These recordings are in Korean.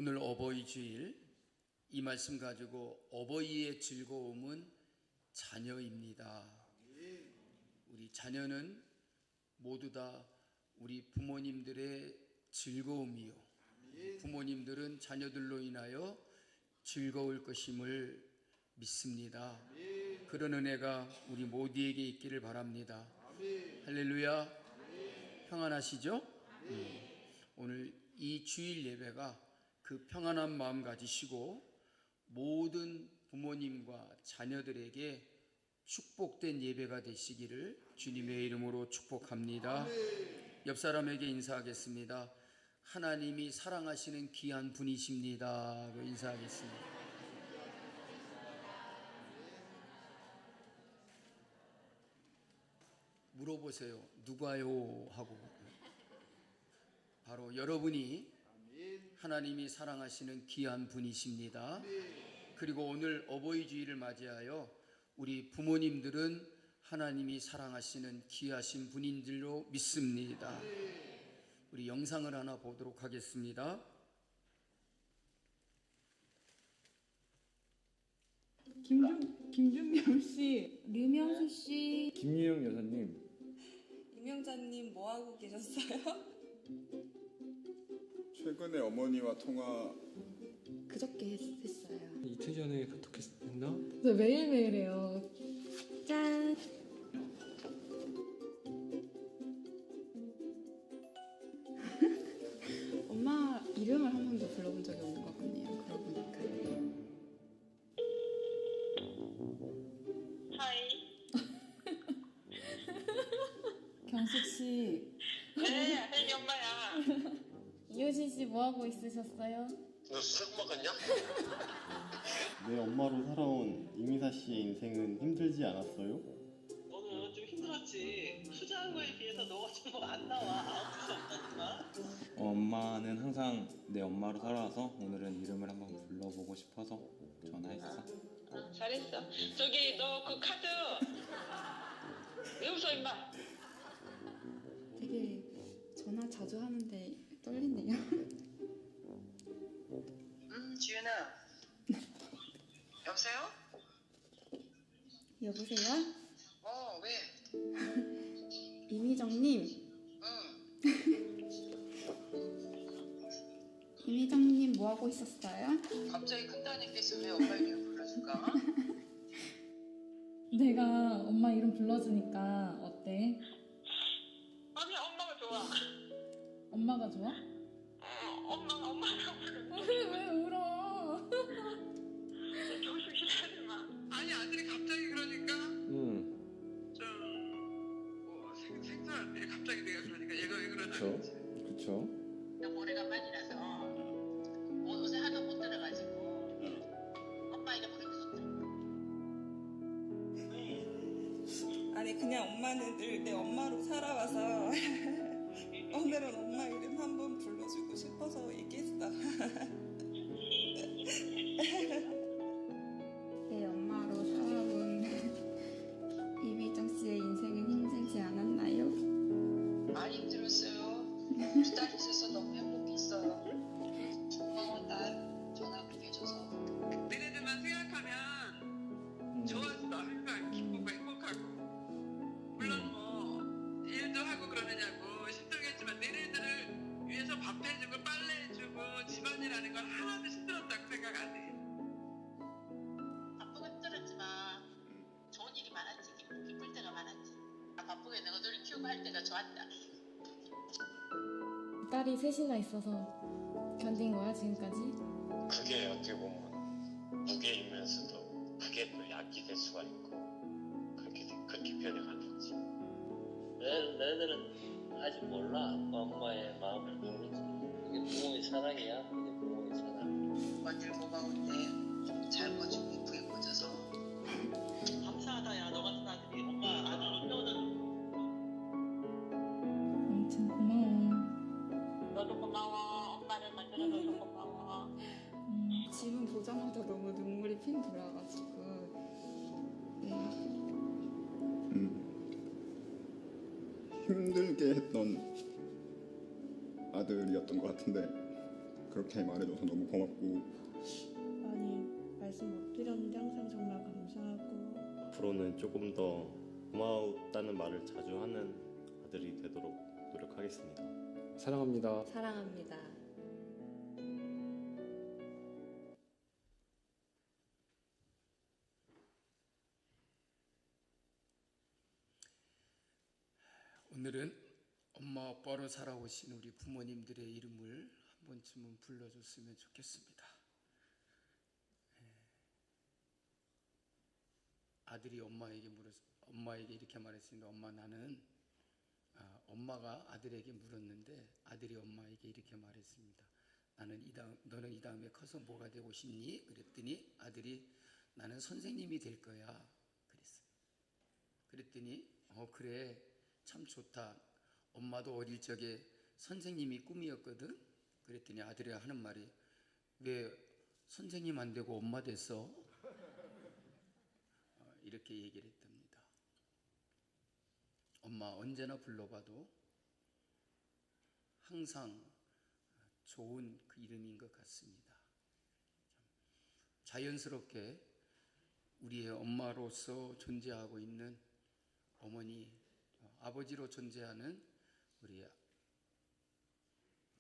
오늘 어버이 주일, 이 말씀 가지고 어버이의 즐거움은 자녀입니다. 우리 자녀는 모두 다 우리 부모님들의 즐거움이요, 부모님들은 자녀들로 인하여 즐거울 것임을 믿습니다. 그런 은혜가 우리 모두에게 있기를 바랍니다. 할렐루야. 평안하시죠? 오늘 이 주일 예배가 그 평안한 마음 가지시고 모든 부모님과 자녀들에게 축복된 예배가 되시기를 주님의 이름으로 축복합니다. 옆 사람에게 인사하겠습니다. 하나님이 사랑하시는 귀한 분이십니다. 인사하겠습니다. 물어보세요. 누가요? 하고. 바로 여러분이 하나님이 사랑하시는 귀한 분이십니다. 그리고 오늘 어버이 주일을 맞이하여 우리 부모님들은 하나님이 사랑하시는 귀하신 분인 줄로 믿습니다. 우리 영상을 하나 보도록 하겠습니다. 김준명 씨, 류명수 씨, 김유영 여사님, 이명자님 뭐 하고 계셨어요? 최근에 어머니와 통화. 그저께 했어요. 이틀 전에 카톡했나? 저 매일매일 해요. 짠! 엄마 이름을 한 번도 불러본 적이 없는 것 같네요. 그러고 보니까. 하이. 경숙 씨, 네, 혜리 엄마야. 이효진 씨 뭐 하고 있으셨어요? 너 술 먹었냐? 내 엄마로 살아온 이미사 씨의 인생은 힘들지 않았어요? 너는 좀 힘들었지. 투자한 거에 비해서 너가 좀 안 나와. 아무 수 없다니까. 엄마는 항상 내 엄마로 살아와서 오늘은 이름을 한번 불러보고 싶어서 전화했어. 잘했어. 저기 너 그 카드 왜 웃어 임마? 되게 전화 자주 하는데 떨리네요. 지윤아. 여보세요? 여보세요? 왜? 이미정님, 응. 이미정님 뭐 하고 있었어요? 갑자기 큰 따님께서 왜 엄마 이름 불러줄까? 내가 엄마 이름 불러주니까 어때? 아니 엄마가 좋아. 엄마가 좋아? 엄마가 부르. 왜 울어? 조심 싫어하지 마. 아니 아들이 갑자기 그러니까 좀 생소한데 갑자기 내가 그러니까 얘가 왜 그러나 그러지. 그쵸? 너무 오래간만이라서 옷에 하도 못 들어가지고 엄마 이름 부르면서 아니 그냥 엄마는 늘 내 엄마로 살아와서 오늘은 엄마 이름 한번 불러주고 싶어서 얘기했어. 내 엄마로 살아온 이미정 씨의 인생은 힘들지 않았나요? 많이 힘들었어요. 우리 딸 있어서 너무 행복했어요. 고마워 딸 전화 그렇게 해줘서. 너네들만 생각하면 좋았어. 항상 기쁘고 행복하고. 물론 뭐 일도 하고 그러느냐고 힘들겠지만 너네들을 위해서 밥 해주고 빨래 해주고 집안일하는 건 하나도 힘들었다고 생각 안 해. 바쁘고 힘들었지만 좋은 일이 많았지. 기쁠 때가 많았지. 바쁘게 너희들을 키우고 할 때가 좋았다. 딸이 셋이나 있어서 견딘 거야 지금까지? 그게 어떻게 보면 무게이면서도 그게 또 약이 될 수가 있고 그렇게 변해가겠지. 너희들은 아직 몰라. 엄마의 마음을 모르지. 이게 부모의 사랑이야. 이게 부모의 사랑. 완전 고마운데 잘 커주고 이쁘게 커져서 감사하다. 야 너 같은 아들이 엄마 아들을 태워다 아무튼 고마워. 너도 고마워. 엄마를 만들어줘서 고마워. 지금 보자마자 너무 눈물이 핑 돌아가지고. 힘들게 했던 아들이었던 것 같은데 그렇게 말해줘서 너무 고맙고 많이 말씀 못 드렸는데 항상 정말 감사하고 앞으로는 조금 더 고마웠다는 말을 자주 하는 아들이 되도록 노력하겠습니다. 사랑합니다. 사랑합니다. 오늘은 엄마 아빠로 살아오신 우리 부모님들의 이름을 한 번쯤은 불러줬으면 좋겠습니다. 아들이 엄마에게 이렇게 말했습니다. 엄마, 나는 엄마가 아들에게 물었는데 아들이 엄마에게 이렇게 말했습니다. 너는 이 다음에 커서 뭐가 되고 싶니? 그랬더니 아들이 나는 선생님이 될 거야 그랬어요. 그랬더니 그래, 참 좋다. 엄마도 어릴 적에 선생님이 꿈이었거든. 그랬더니 아들이 하는 말이, 왜 선생님 안 되고 엄마 됐어? 이렇게 얘기를 했답니다. 엄마 언제나 불러봐도 항상 좋은 그 이름인 것 같습니다. 자연스럽게 우리의 엄마로서 존재하고 있는 어머니, 아버지로 존재하는 우리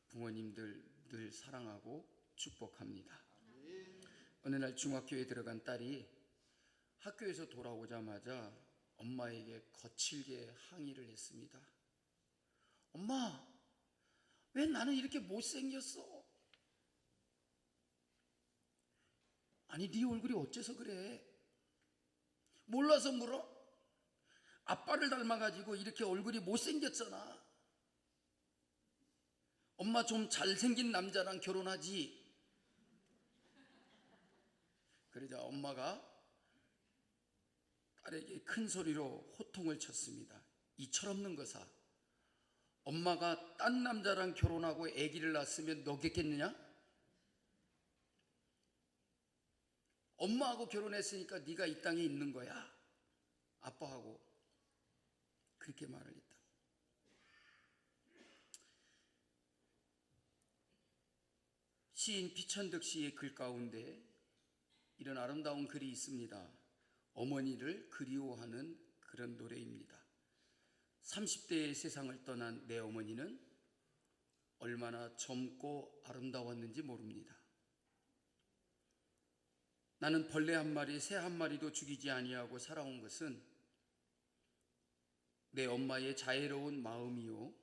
부모님들 늘 사랑하고 축복합니다. 어느 날 중학교에 들어간 딸이 학교에서 돌아오자마자 엄마에게 거칠게 항의를 했습니다. 엄마, 왜 나는 이렇게 못생겼어? 아니, 네 얼굴이 어째서 그래? 몰라서 물어? 아빠를 닮아가지고 이렇게 얼굴이 못생겼잖아. 엄마 좀 잘생긴 남자랑 결혼하지. 그러자 엄마가 딸에게 큰 소리로 호통을 쳤습니다. 이 철없는 것아, 엄마가 딴 남자랑 결혼하고 아기를 낳았으면 너겠겠느냐? 엄마하고 결혼했으니까 네가 이 땅에 있는 거야. 아빠하고. 그렇게 말을 했다. 시인 피천득 씨의 글 가운데 이런 아름다운 글이 있습니다. 어머니를 그리워하는 그런 노래입니다. 30대의 세상을 떠난 내 어머니는 얼마나 젊고 아름다웠는지 모릅니다. 나는 벌레 한 마리, 새 한 마리도 죽이지 아니하고 살아온 것은 내 엄마의 자애로운 마음이요,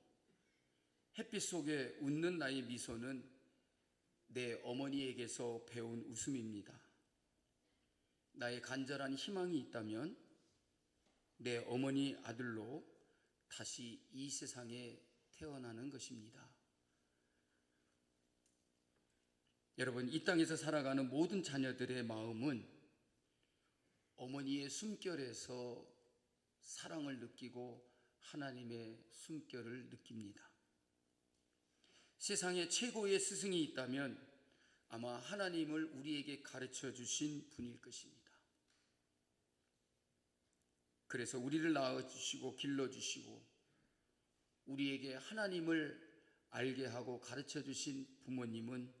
햇빛 속에 웃는 나의 미소는 내 어머니에게서 배운 웃음입니다. 나의 간절한 희망이 있다면 내 어머니 아들로 다시 이 세상에 태어나는 것입니다. 여러분, 이 땅에서 살아가는 모든 자녀들의 마음은 어머니의 숨결에서 사랑을 느끼고 하나님의 숨결을 느낍니다. 세상에 최고의 스승이 있다면 아마 하나님을 우리에게 가르쳐 주신 분일 것입니다. 그래서 우리를 낳아주시고 길러주시고 우리에게 하나님을 알게 하고 가르쳐 주신 부모님은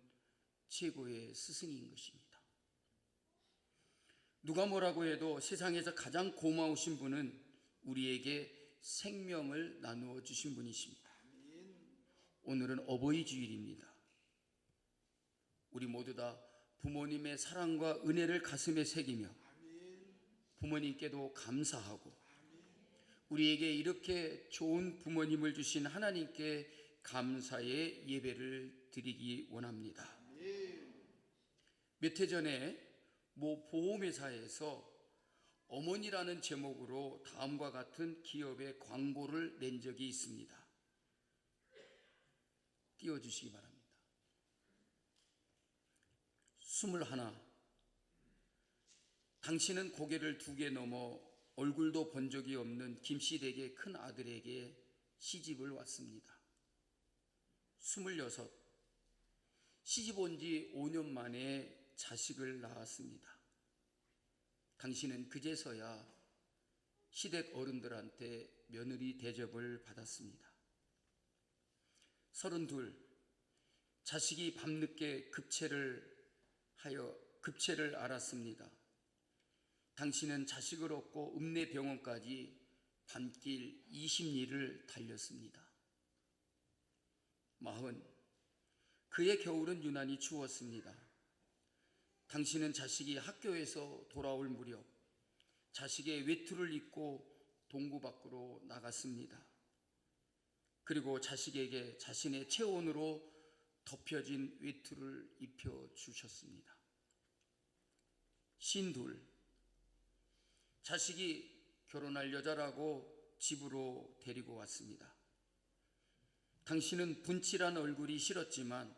최고의 스승인 것입니다. 누가 뭐라고 해도 세상에서 가장 고마우신 분은 우리에게 생명을 나누어 주신 분이십니다. 오늘은 어버이 주일입니다. 우리 모두 다 부모님의 사랑과 은혜를 가슴에 새기며 부모님께도 감사하고 우리에게 이렇게 좋은 부모님을 주신 하나님께 감사의 예배를 드리기 원합니다. 몇 해 전에 모 보험회사에서 어머니라는 제목으로 다음과 같은 기업의 광고를 낸 적이 있습니다. 띄워주시기 바랍니다. 21. 당신은 고개를 2개 넘어 얼굴도 본 적이 없는 김씨댁의 큰 아들에게 시집을 왔습니다. 26. 시집 온 지 5년 만에 자식을 낳았습니다. 당신은 그제서야 시댁 어른들한테 며느리 대접을 받았습니다. 32. 자식이 밤늦게 급체를 알았습니다. 당신은 자식을 얻고 읍내병원까지 밤길 20리를 달렸습니다. 그의 겨울은 유난히 추웠습니다. 당신은 자식이 학교에서 돌아올 무렵 자식의 외투를 입고 동구 밖으로 나갔습니다. 그리고 자식에게 자신의 체온으로 덮여진 외투를 입혀주셨습니다. 52. 자식이 결혼할 여자라고 집으로 데리고 왔습니다. 당신은 분칠한 얼굴이 싫었지만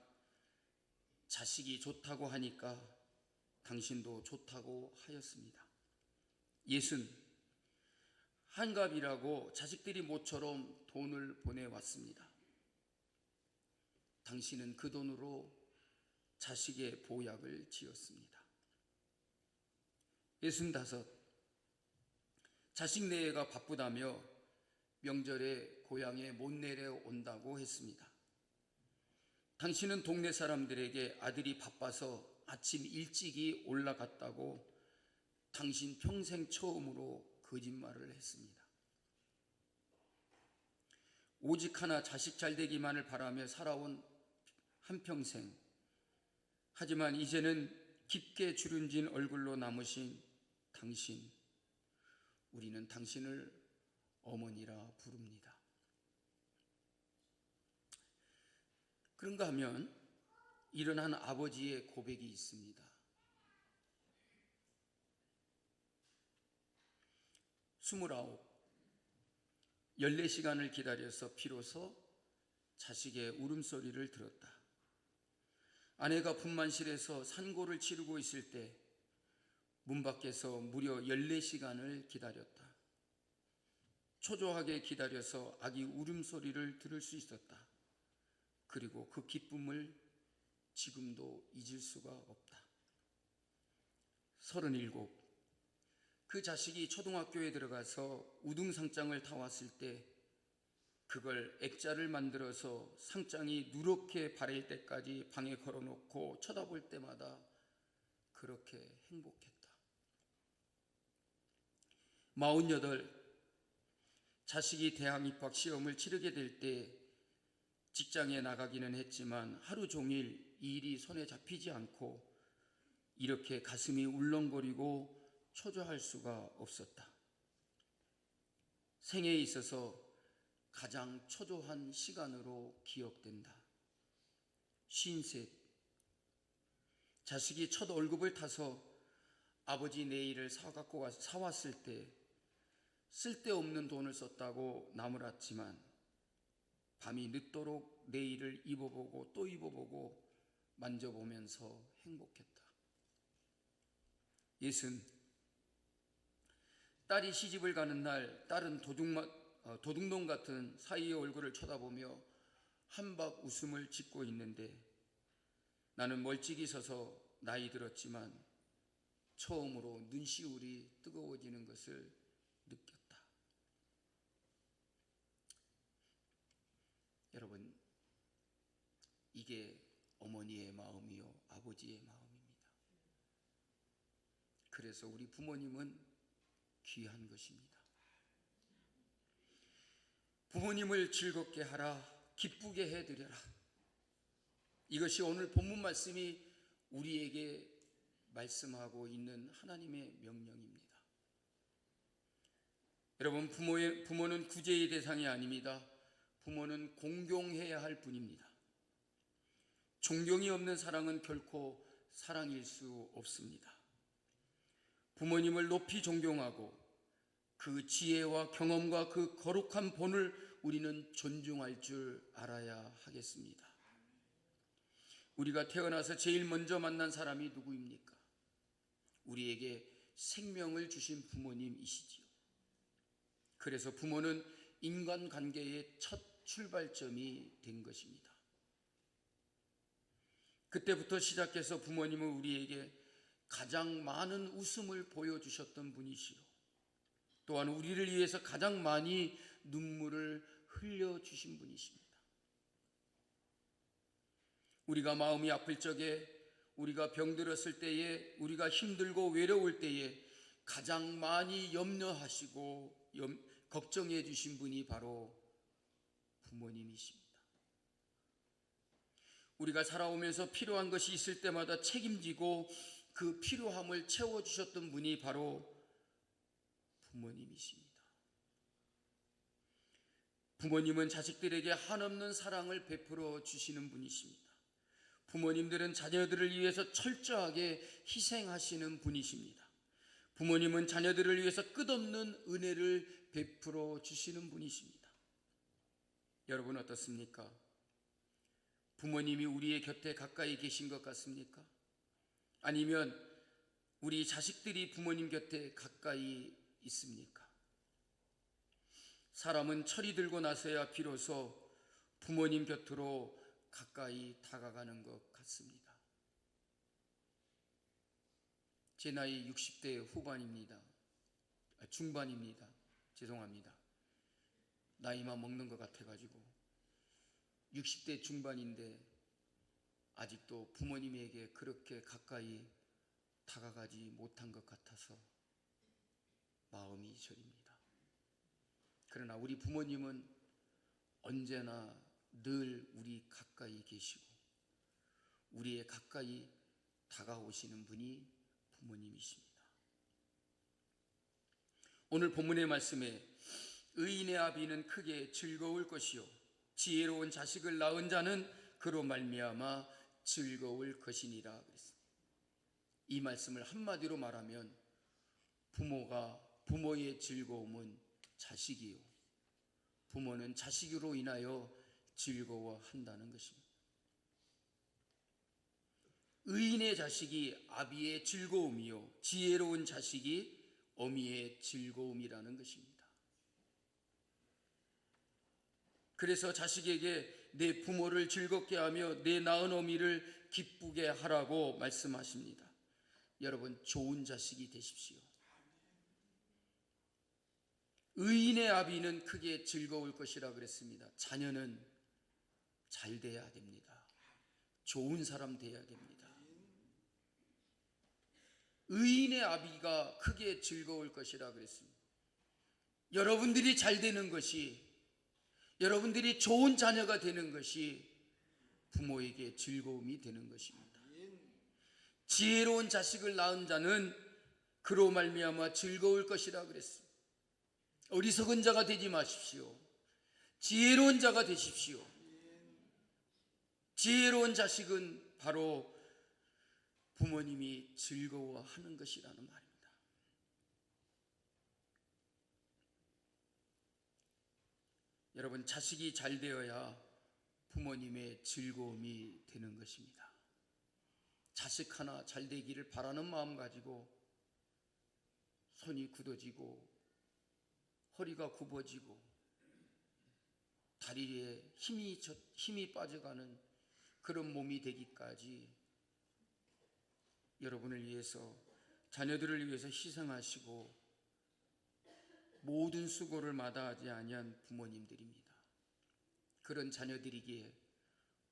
자식이 좋다고 하니까 당신도 좋다고 하였습니다. 60. 한갑이라고 자식들이 모처럼 돈을 보내왔습니다. 당신은 그 돈으로 자식의 보약을 지었습니다. 65. 자식 내외가 바쁘다며 명절에 고향에 못 내려온다고 했습니다. 당신은 동네 사람들에게 아들이 바빠서 아침 일찍이 올라갔다고 당신 평생 처음으로 거짓말을 했습니다. 오직 하나 자식 잘되기만을 바라며 살아온 한평생, 하지만 이제는 깊게 주름진 얼굴로 남으신 당신, 우리는 당신을 어머니라 부릅니다. 그런가 하면 이런 한 아버지의 고백이 있습니다. 29. 14시간을 기다려서 비로소 자식의 울음소리를 들었다. 아내가 분만실에서 산고를 치르고 있을 때 문 밖에서 무려 14시간을 기다렸다. 초조하게 기다려서 아기 울음소리를 들을 수 있었다. 그리고 그 기쁨을 지금도 잊을 수가 없다. 37. 그 자식이 초등학교에 들어가서 우등상장을 타왔을 때 그걸 액자를 만들어서 상장이 누렇게 바랄 때까지 방에 걸어놓고 쳐다볼 때마다 그렇게 행복했다. 48. 자식이 대학 입학 시험을 치르게 될 때 직장에 나가기는 했지만 하루 종일 일이 손에 잡히지 않고 이렇게 가슴이 울렁거리고 초조할 수가 없었다. 생애에 있어서 가장 초조한 시간으로 기억된다. 53. 자식이 첫 월급을 타서 아버지 내일을 사왔을 때 쓸데없는 돈을 썼다고 나무랐지만 밤이 늦도록 내일을 입어보고 또 입어보고 만져보면서 행복했다. 60. 딸이 시집을 가는 날 딸은 도둑놈 같은 사위의 얼굴을 쳐다보며 한박 웃음을 짓고 있는데 나는 멀찍이 서서 나이 들었지만 처음으로 눈시울이 뜨거워지는 것을 느꼈다. 여러분, 이게 어머니의 마음이요 아버지의 마음입니다. 그래서 우리 부모님은 귀한 것입니다. 부모님을 즐겁게 하라, 기쁘게 해드려라. 이것이 오늘 본문 말씀이 우리에게 말씀하고 있는 하나님의 명령입니다. 여러분, 부모는 구제의 대상이 아닙니다. 부모는 공경해야 할 분입니다. 존경이 없는 사랑은 결코 사랑일 수 없습니다. 부모님을 높이 존경하고 그 지혜와 경험과 그 거룩한 본을 우리는 존중할 줄 알아야 하겠습니다. 우리가 태어나서 제일 먼저 만난 사람이 누구입니까? 우리에게 생명을 주신 부모님이시지요. 그래서 부모는 인간관계의 첫 출발점이 된 것입니다. 그때부터 시작해서 부모님은 우리에게 가장 많은 웃음을 보여주셨던 분이시요, 또한 우리를 위해서 가장 많이 눈물을 흘려주신 분이십니다. 우리가 마음이 아플 적에, 우리가 병들었을 때에, 우리가 힘들고 외로울 때에 가장 많이 염려하시고 걱정해 주신 분이 바로 부모님이십니다. 우리가 살아오면서 필요한 것이 있을 때마다 책임지고 그 필요함을 채워주셨던 분이 바로 부모님이십니다. 부모님은 자식들에게 한없는 사랑을 베풀어 주시는 분이십니다. 부모님들은 자녀들을 위해서 철저하게 희생하시는 분이십니다. 부모님은 자녀들을 위해서 끝없는 은혜를 베풀어 주시는 분이십니다. 여러분 어떻습니까? 부모님이 우리의 곁에 가까이 계신 것 같습니까? 아니면 우리 자식들이 부모님 곁에 가까이 있습니까? 사람은 철이 들고 나서야 비로소 부모님 곁으로 가까이 다가가는 것 같습니다. 제 나이 60대 후반입니다. 중반입니다. 죄송합니다. 나이만 먹는 것 같아가지고 60대 중반인데 아직도 부모님에게 그렇게 가까이 다가가지 못한 것 같아서 마음이 저립니다. 그러나 우리 부모님은 언제나 늘 우리 가까이 계시고 우리의 가까이 다가오시는 분이 부모님이십니다. 오늘 본문의 말씀에 의인의 아비는 크게 즐거울 것이요 지혜로운 자식을 낳은 자는 그로 말미암아 즐거울 것이니라 그랬습니다. 이 말씀을 한마디로 말하면 부모의 즐거움은 자식이요 부모는 자식으로 인하여 즐거워한다는 것입니다. 의인의 자식이 아비의 즐거움이요 지혜로운 자식이 어미의 즐거움이라는 것입니다. 그래서 자식에게 내 부모를 즐겁게 하며 내 낳은 어미를 기쁘게 하라고 말씀하십니다. 여러분 좋은 자식이 되십시오. 의인의 아비는 크게 즐거울 것이라 그랬습니다. 자녀는 잘 돼야 됩니다. 좋은 사람 돼야 됩니다. 의인의 아비가 크게 즐거울 것이라 그랬습니다. 여러분들이 잘 되는 것이, 여러분들이 좋은 자녀가 되는 것이 부모에게 즐거움이 되는 것입니다. 지혜로운 자식을 낳은 자는 그로 말미암아 즐거울 것이라 그랬습니다. 어리석은 자가 되지 마십시오. 지혜로운 자가 되십시오. 지혜로운 자식은 바로 부모님이 즐거워하는 것이라는 말입니다. 여러분 자식이 잘 되어야 부모님의 즐거움이 되는 것입니다. 자식 하나 잘 되기를 바라는 마음 가지고 손이 굳어지고 허리가 굽어지고 다리에 힘이 빠져가는 그런 몸이 되기까지 여러분을 위해서 자녀들을 위해서 희생하시고 모든 수고를 마다하지 아니한 부모님들입니다. 그런 자녀들이기에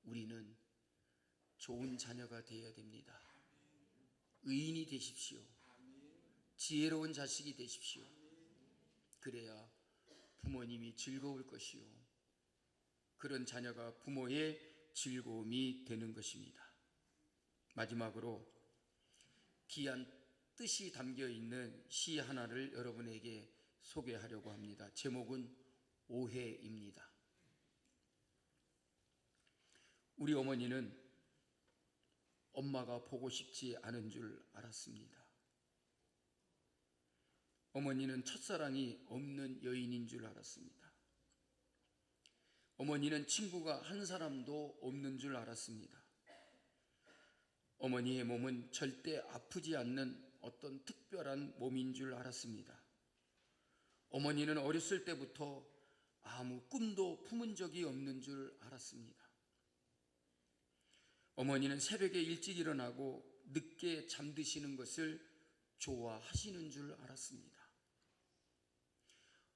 우리는 좋은 자녀가 되어야 됩니다. 의인이 되십시오. 지혜로운 자식이 되십시오. 그래야 부모님이 즐거울 것이요 그런 자녀가 부모의 즐거움이 되는 것입니다. 마지막으로 귀한 뜻이 담겨 있는 시 하나를 여러분에게 소개하려고 합니다. 제목은 오해입니다. 우리 어머니는 엄마가 보고 싶지 않은 줄 알았습니다. 어머니는 첫사랑이 없는 여인인 줄 알았습니다. 어머니는 친구가 한 사람도 없는 줄 알았습니다. 어머니의 몸은 절대 아프지 않는 어떤 특별한 몸인 줄 알았습니다. 어머니는 어렸을 때부터 아무 꿈도 품은 적이 없는 줄 알았습니다. 어머니는 새벽에 일찍 일어나고 늦게 잠드시는 것을 좋아하시는 줄 알았습니다.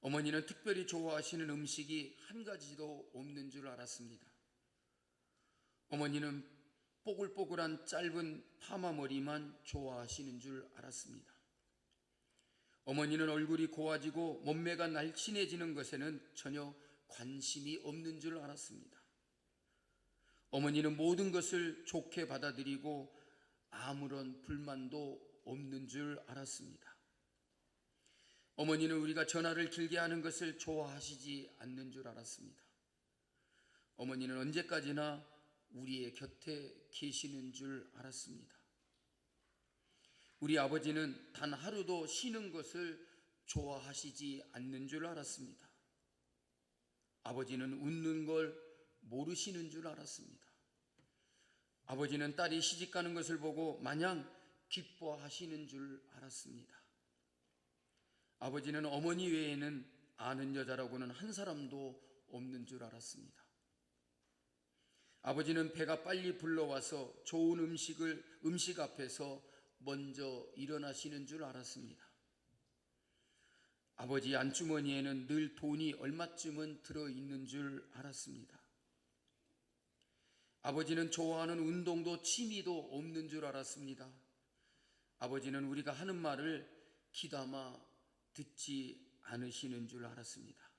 어머니는 특별히 좋아하시는 음식이 한 가지도 없는 줄 알았습니다. 어머니는 뽀글뽀글한 짧은 파마 머리만 좋아하시는 줄 알았습니다. 어머니는 얼굴이 고와지고 몸매가 날씬해지는 것에는 전혀 관심이 없는 줄 알았습니다. 어머니는 모든 것을 좋게 받아들이고 아무런 불만도 없는 줄 알았습니다. 어머니는 우리가 전화를 길게 하는 것을 좋아하시지 않는 줄 알았습니다. 어머니는 언제까지나 우리의 곁에 계시는 줄 알았습니다. 우리 아버지는 단 하루도 쉬는 것을 좋아하시지 않는 줄 알았습니다. 아버지는 웃는 걸 모르시는 줄 알았습니다. 아버지는 딸이 시집가는 것을 보고 마냥 기뻐하시는 줄 알았습니다. 아버지는 어머니 외에는 아는 여자라고는 한 사람도 없는 줄 알았습니다. 아버지는 배가 빨리 불러와서 좋은 음식 앞에서 먼저 일어나시는 줄 알았습니다. 아버지 안주머니에는 늘 돈이 얼마쯤은 들어있는 줄 알았습니다. 아버지는 좋아하는 운동도 취미도 없는 줄 알았습니다. 아버지는 우리가 하는 말을 귀담아 듣지 않으시는 줄 알았습니다.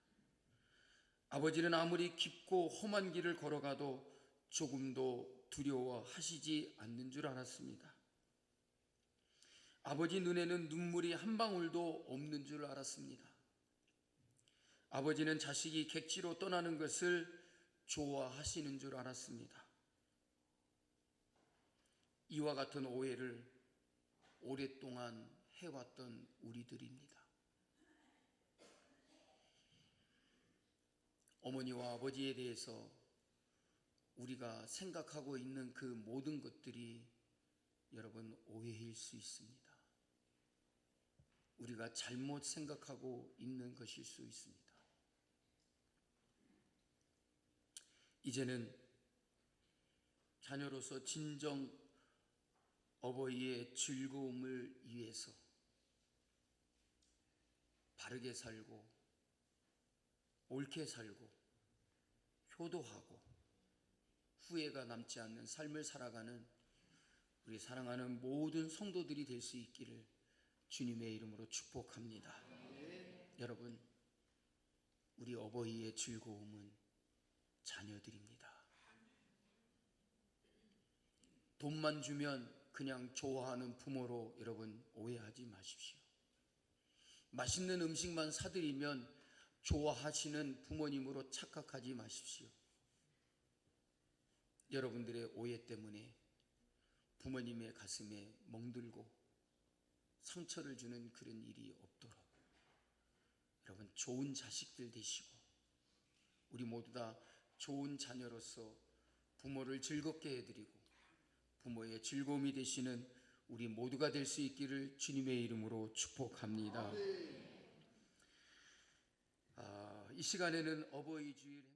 아버지는 아무리 깊고 험한 길을 걸어가도 조금도 두려워하시지 않는 줄 알았습니다. 아버지 눈에는 눈물이 한 방울도 없는 줄 알았습니다. 아버지는 자식이 객지로 떠나는 것을 좋아하시는 줄 알았습니다. 이와 같은 오해를 오랫동안 해왔던 우리들입니다. 어머니와 아버지에 대해서 우리가 생각하고 있는 그 모든 것들이 여러분 오해일 수 있습니다. 우리가 잘못 생각하고 있는 것일 수 있습니다. 이제는 자녀로서 진정 어버이의 즐거움을 위해서 바르게 살고 옳게 살고 효도하고 후회가 남지 않는 삶을 살아가는 우리 사랑하는 모든 성도들이 될 수 있기를 주님의 이름으로 축복합니다. 여러분, 우리 어버이의 즐거움은 자녀들입니다. 돈만 주면 그냥 좋아하는 부모로 여러분 오해하지 마십시오. 맛있는 음식만 사드리면 좋아하시는 부모님으로 착각하지 마십시오. 여러분들의 오해 때문에 부모님의 가슴에 멍들고 상처를 주는 그런 일이 없도록 여러분 좋은 자식들 되시고 우리 모두 다 좋은 자녀로서 부모를 즐겁게 해드리고 부모의 즐거움이 되시는 우리 모두가 될 수 있기를 주님의 이름으로 축복합니다. 이 시간에는 어버이 주일